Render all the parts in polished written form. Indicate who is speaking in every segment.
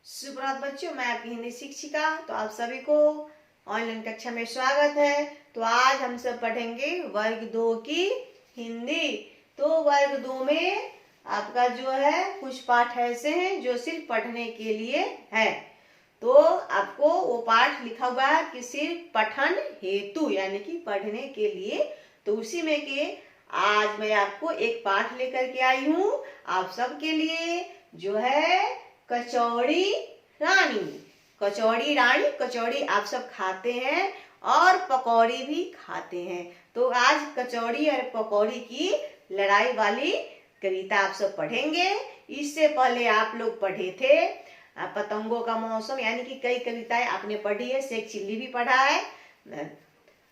Speaker 1: सुप्रभात बच्चों, मैं आपकी हिंदी शिक्षिका। तो आप सभी को ऑनलाइन कक्षा में स्वागत है। तो आज हम सब पढ़ेंगे वर्ग 2 की हिंदी। तो वर्ग 2 में आपका जो है कुछ पाठ ऐसे हैं जो सिर्फ पढ़ने के लिए है। तो आपको वो पाठ लिखा हुआ है कि सिर्फ पठन हेतु, यानी कि पढ़ने के लिए। तो उसी में के आज मैं आपको एक पाठ लेकर के आई हूँ आप सबके लिए, जो है कचौड़ी रानी। कचौड़ी रानी, कचौड़ी आप सब खाते हैं और पकौड़ी भी खाते हैं। तो आज कचौड़ी और पकौड़ी की लड़ाई वाली कविता आप सब पढ़ेंगे। इससे पहले आप लोग पढ़े थे पतंगों का मौसम, यानी कि कई कविताएं आपने पढ़ी है। शेख चिल्ली भी पढ़ा है,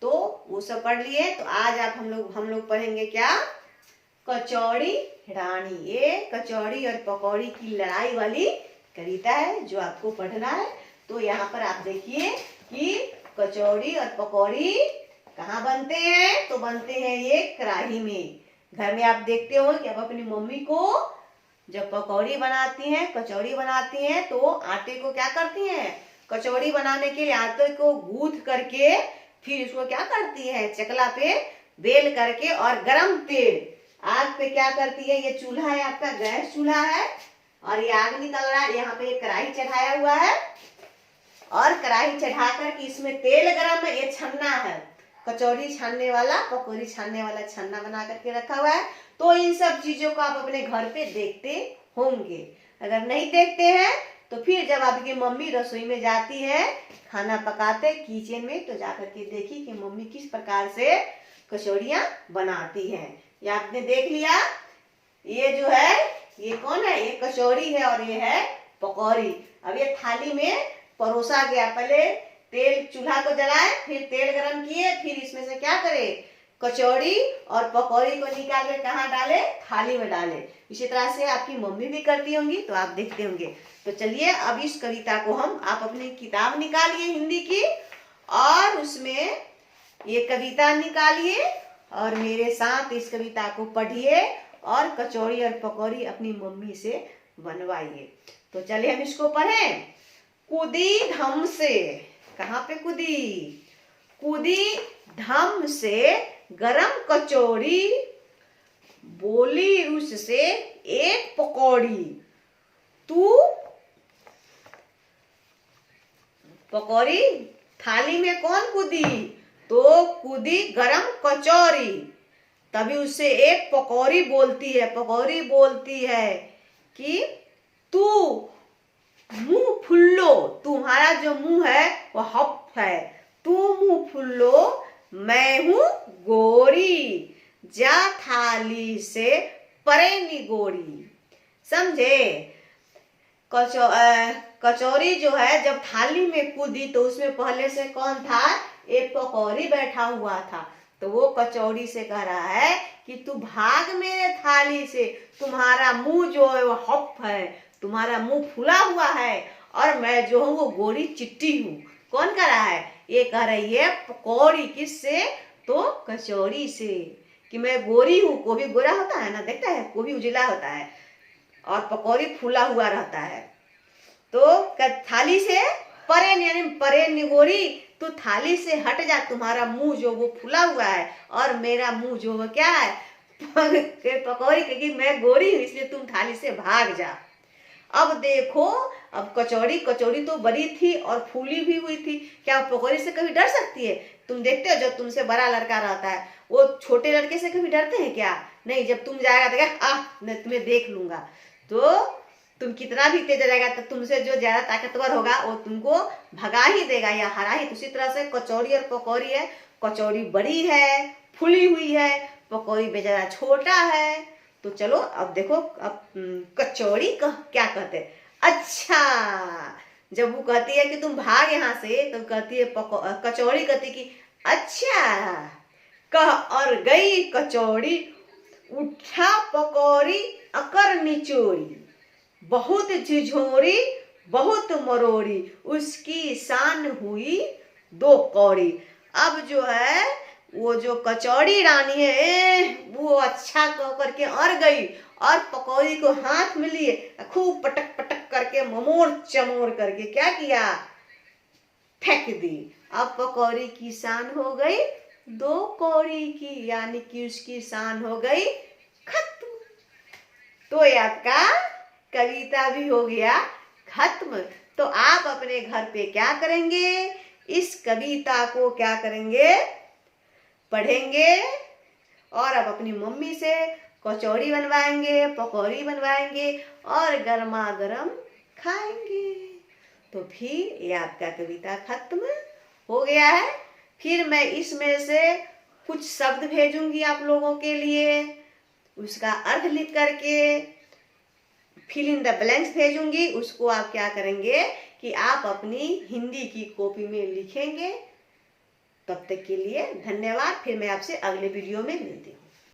Speaker 1: तो वो सब पढ़ लिए। तो आज आप हम लोग पढ़ेंगे क्या? कचौड़ी रानी। ये कचौड़ी और पकौड़ी की लड़ाई वाली कविता है जो आपको पढ़ना है। तो यहाँ पर आप देखिए कि कचौड़ी और पकौड़ी कहाँ बनते हैं? तो बनते हैं ये कढ़ाई में। घर में आप देखते हो कि आप अपनी मम्मी को जब पकौड़ी बनाती हैं, कचौड़ी बनाती हैं, तो आटे को क्या करती हैं? कचौड़ी बनाने के लिए आटे को गूंथ करके फिर उसको क्या करती है? चकला पे बेल करके और गरम तेल आग पे क्या करती है? ये चूल्हा है, आपका गैस चूल्हा है, और ये आग निकल रहा है। यहाँ पे कढ़ाई चढ़ाया हुआ है और कढ़ाई चढ़ा कर के इसमें तेल गरम है। ये छन्ना है, कचौड़ी छानने वाला, पकौड़ी छानने वाला छन्ना बना करके रखा हुआ है। तो इन सब चीजों को आप अपने घर पे देखते होंगे। अगर नहीं देखते हैं तो फिर जब आपकी मम्मी रसोई में जाती है खाना पकाते किचन में, तो जाकर के देखिए कि मम्मी किस प्रकार से कचौड़ियाँ बनाती हैं। ये आपने देख लिया। ये जो है ये कौन है? ये कचौड़ी है और ये है पकौड़ी। अब ये थाली में परोसा गया। पहले तेल चूल्हा को जलाए, फिर तेल गरम किए, फिर इसमें से क्या करे? कचौड़ी और पकौड़ी को निकाल के कहाँ डाले? थाली में डाले। इसी तरह से आपकी मम्मी भी करती होंगी, तो आप देखते होंगे। तो चलिए अब इस कविता को हम, आप अपनी किताब निकालिए हिंदी की और उसमें ये कविता निकालिए और मेरे साथ इस कविता को पढ़िए और कचौड़ी और पकौड़ी अपनी मम्मी से बनवाइए। तो चलिए हम इसको पढ़ें। कूदी धम से, कहाँ पे कूदी? कूदी धम से गरम कचौड़ी, बोली उससे एक पकौड़ी। तू पकौड़ी थाली में कौन कूदी? तो कूदी गरम कचौड़ी। तभी उससे एक पकौड़ी बोलती है, पकौड़ी बोलती है कि तू मुंह फुल्लो, तुम्हारा जो मुंह है वो हप है, तू मुंह फुल्लो, मैं हूं गोरी, जा थाली से परे निगोरी। समझे? कचौरी जो है जब थाली में कूदी तो उसमें पहले से कौन था? एक पकौड़ी बैठा हुआ था। तो वो कचौड़ी से कह रहा है कि तू भाग मेरे थाली से, तुम्हारा मुंह जो है वो हप है, तुम्हारा मुंह फूला हुआ है, और मैं जो हूँ वो गोरी चिट्टी हूँ। कौन कह रहा है? ये कह रही है पकौड़ी। किससे? तो कचौड़ी से, कि मैं गोरी हूँ। गोभी गोरा होता है ना, देखता है, गोभी उजला होता है और पकौड़ी फूला हुआ रहता है। तो थाली से परे, यानी परे निगोरी, तू थाली से हट जा, तुम्हारा मुंह जो वो फूला हुआ है और मेरा मुंह जो वो क्या है? पकौड़ी, क्योंकि मैं गोरी हूँ इसलिए तुम थाली से भाग जा। अब देखो, अब कचौड़ी तो बड़ी थी और फूली भी हुई थी। क्या पकौड़ी से कभी डर सकती है? तुम देखते हो जब तुमसे बड़ा लड़का रहता है, वो छोटे लड़के से कभी डरते हैं क्या? नहीं। जब तुम जाएगा तो क्या, मैं तुम्हें देख लूंगा। तो तुम कितना भी तेज रहेगा तो तुमसे जो ज्यादा ताकतवर होगा वो तुमको भगा ही देगा या हरा ही। उसी तरह से कचौड़ी और पकौड़ी है। कचौड़ी बड़ी है, फूली हुई है, पकौड़ी बेचारा छोटा है। तो चलो अब देखो, अब कचौड़ी क्या कहते हैं? अच्छा, जब वो कहती है कि तुम भाग यहाँ से, तो कहती है कचौड़ी कहती कि अच्छा, कह और गई कचौड़ी, उठा पकौड़ी अकर निचोड़ी, बहुत झिझोरी बहुत मरोड़ी, उसकी शान हुई दो कौड़ी। अब जो है वो जो कचौड़ी रानी है वो अच्छा कह करके अर गई और पकौड़ी को हाथ में लिए खूब पटक पटक करके ममोड़ चमोड़ करके क्या किया, फेंक दी। अब पकौड़ी की शान हो गई 2 कौड़ी की, यानी कि उसकी शान हो गई खत्म। तो ये आपका कविता भी हो गया खत्म। तो आप अपने घर पे क्या करेंगे, इस कविता को क्या करेंगे, पढ़ेंगे और अब अपनी मम्मी से कचौड़ी बनवाएंगे, पकौड़ी बनवाएंगे और गर्मा गर्म खाएंगे। तो फिर ये आपका कविता खत्म हो गया है। फिर मैं इसमें से कुछ शब्द भेजूंगी आप लोगों के लिए, उसका अर्थ लिख करके फिल इन द ब्लैंक्स भेजूंगी। उसको आप क्या करेंगे कि आप अपनी हिंदी की कॉपी में लिखेंगे। तब तक के लिए धन्यवाद। फिर मैं आपसे अगले वीडियो में मिलती हूँ।